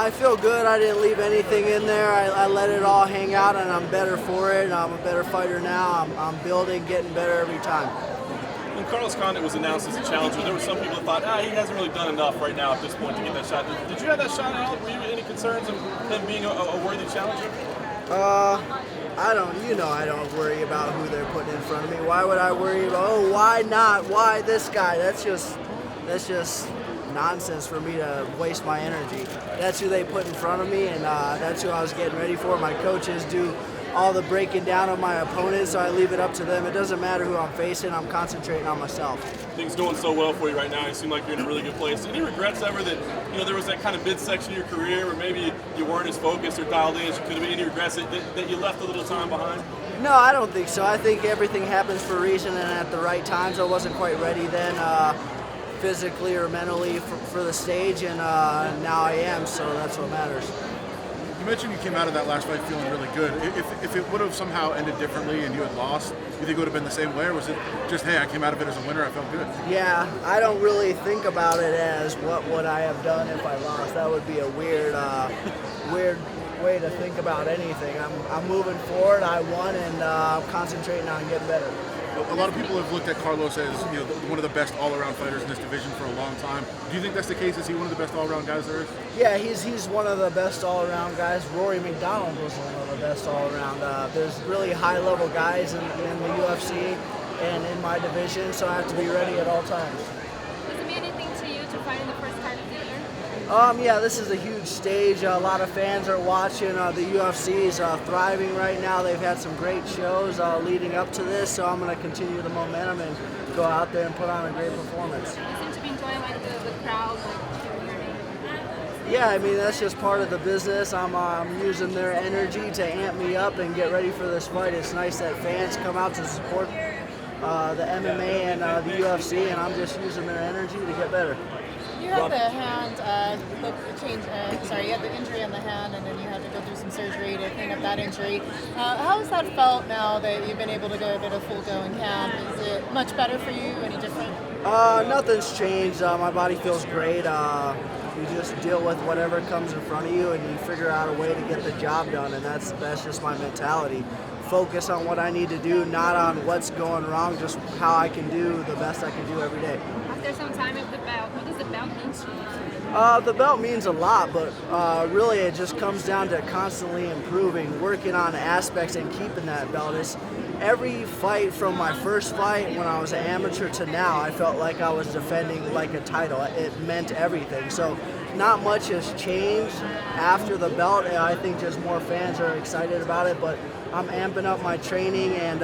I feel good. I didn't leave anything in there. I let it all hang out, and I'm better for it. I'm a better fighter now. I'm building, getting better every time. When Carlos Condit was announced as a challenger, there were some people that thought, he hasn't really done enough right now at this point to get that shot. Did you have that shot out? Were you any concerns of him being a worthy challenger? I don't worry about who they're putting in front of me. Why would I worry about, why not? Why this guy? That's just nonsense for me to waste my energy. That's who they put in front of me, and that's who I was getting ready for. My coaches do all the breaking down of my opponents, so I leave it up to them. It doesn't matter who I'm facing. I'm concentrating on myself. Things going so well for you right now. You seem like you're in a really good place. Any regrets ever that there was that kind of midsection of your career where maybe you weren't as focused or dialed in as you could have been? Any regrets that you left a little time behind? No, I don't think so. I think everything happens for a reason and at the right times. I wasn't quite ready then, physically or mentally for the stage, and now I am, so that's what matters. You mentioned you came out of that last fight feeling really good. If it would have somehow ended differently and you had lost, you think it would have been the same way, or was it just, hey, I came out of it as a winner, I felt good? Yeah, I don't really think about it as what would I have done if I lost. That would be a weird way to think about anything. I'm moving forward. I won, and I'm concentrating on getting better. A lot of people have looked at Carlos as one of the best all-around fighters in this division for a long time. Do you think that's the case? Is he one of the best all-around guys there is? Yeah, he's one of the best all-around guys. Rory McDonald was one of the best all-around. There's really high-level guys in the UFC and in my division, so I have to be ready at all times. Does it mean anything to you to fight in the first card of the year? Yeah, this is a huge stage. A lot of fans are watching. The UFC is thriving right now. They've had some great shows leading up to this, so I'm going to continue the momentum and go out there and put on a great performance. You seem to be enjoying the crowd, cheering your name. Yeah, I mean, that's just part of the business. I'm using their energy to amp me up and get ready for this fight. It's nice that fans come out to support the MMA and the UFC, and I'm just using their energy to get better. You had the hand you had the injury on the hand, and then you had to go through some surgery to clean up that injury. How has that felt now that you've been able to go get a full go in camp? Is it much better for you? Any different? Nothing's changed. My body feels great. You just deal with whatever comes in front of you, and you figure out a way to get the job done, and that's just my mentality. Focus on what I need to do, not on what's going wrong, just how I can do the best I can do every day. After some time with the belt, what does the belt mean to you? The belt means a lot, but really it just comes down to constantly improving, working on aspects and keeping that belt. It's every fight from my first fight when I was an amateur to now, I felt like I was defending like a title. It meant everything. So not much has changed after the belt, and I think just more fans are excited about it, but I'm amping up my training and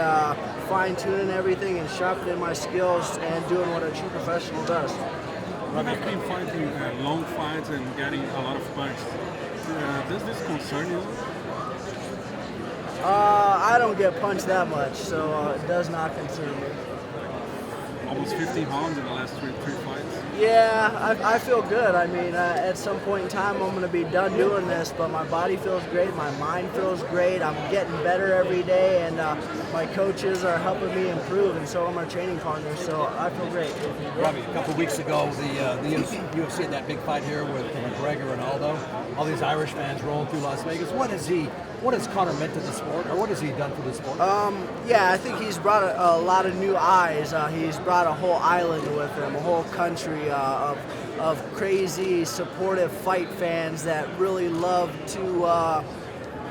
fine-tuning everything and sharpening my skills and doing what a true professional does. You have been fighting long fights and getting a lot of fights. Does this concern you? I don't get punched that much, so it does not concern me. Almost 15 rounds in the last three fights. Yeah, I feel good. I mean, at some point in time, I'm going to be done doing this, but my body feels great, my mind feels great, I'm getting better every day, and my coaches are helping me improve, and so are my training partners, so I feel great. Robbie, a couple of weeks ago, the UFC had that big fight here with McGregor and Aldo. All these Irish fans rolling through Las Vegas. What has Conor meant to the sport, or what has he done for the sport? Yeah, I think he's brought a lot of new eyes. He's brought a whole island with him, a whole country of crazy, supportive fight fans that really love to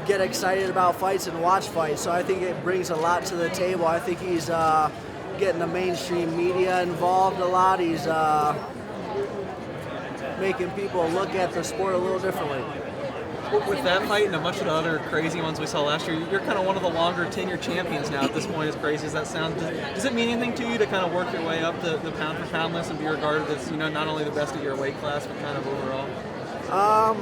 get excited about fights and watch fights. So I think it brings a lot to the table. I think he's getting the mainstream media involved a lot. He's making people look at the sport a little differently. With that fight and a bunch of the other crazy ones we saw last year, you're kind of one of the longer tenure champions now at this point, as crazy as that sounds. Does it mean anything to you to kind of work your way up the pound for pound list and be regarded as, not only the best of your weight class, but kind of overall?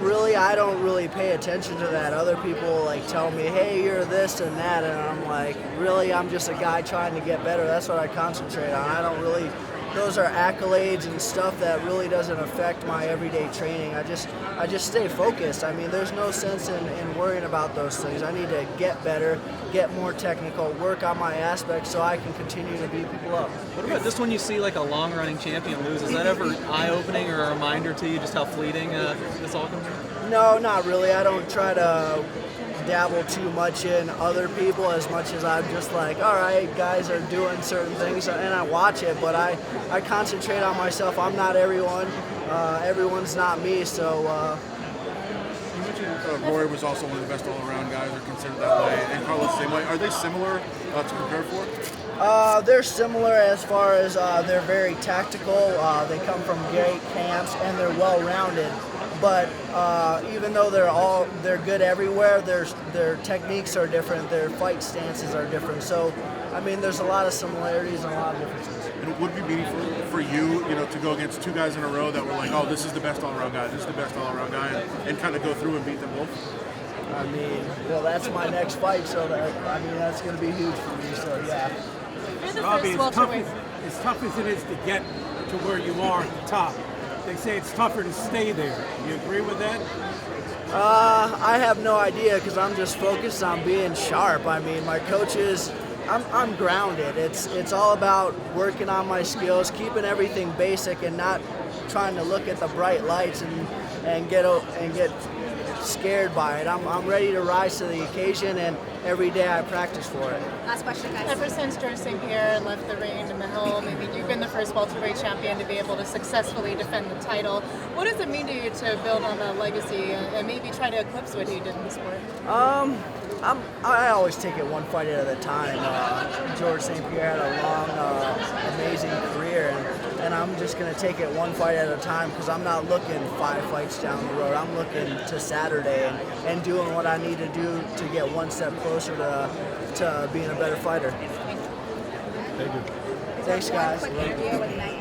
Really, I don't really pay attention to that. Other people tell me, hey, you're this and that, and I'm like, really, I'm just a guy trying to get better. That's what I concentrate on. I don't really those are accolades and stuff that really doesn't affect my everyday training. I just stay focused. I mean, there's no sense in worrying about those things. I need to get better, get more technical, work on my aspects so I can continue to beat people up. What about just when you see like a long-running champion lose? Is that ever eye-opening or a reminder to you just how fleeting this all can be? No, not really. I don't try to dabble too much in other people as much as I'm just like, all right, guys are doing certain things, and I watch it, but I concentrate on myself. I'm not everyone. Everyone's not me, so... You mentioned Rory was also one of the best all-around guys, or considered that way, and Carlos the same way. Are they similar to prepare for? They're similar as far as they're very tactical. They come from great camps, and they're well-rounded. But even though they're good everywhere, their techniques are different, their fight stances are different. So, I mean, there's a lot of similarities and a lot of differences. And it would be meaningful for you, to go against two guys in a row that were like, oh, this is the best all-around guy, this is the best all-around guy, and kind of go through and beat them both? I mean, well, that's my next fight, so that's going to be huge for me. So, yeah. You're the Robbie, first welterweight. as tough as it is to get to where you are at the top, they say it's tougher to stay there. You agree with that? I have no idea because I'm just focused on being sharp. I mean, my coaches, I'm grounded. It's all about working on my skills, keeping everything basic, and not trying to look at the bright lights and get scared by it. I'm ready to rise to the occasion, and every day I practice for it. Last question, guys. Ever since George St. Pierre left the ring in the Hill, maybe you've been the first welterweight champion to be able to successfully defend the title. What does it mean to you to build on that legacy and maybe try to eclipse what he did in the sport? I always take it one fight at a time. George St. Pierre had a long, amazing career, and I'm just going to take it one fight at a time because I'm not looking 5 fights down the road. I'm looking to Saturday and doing what I need to do to get one step closer to being a better fighter. Thank you. Thanks, guys. Quick interview with Knight.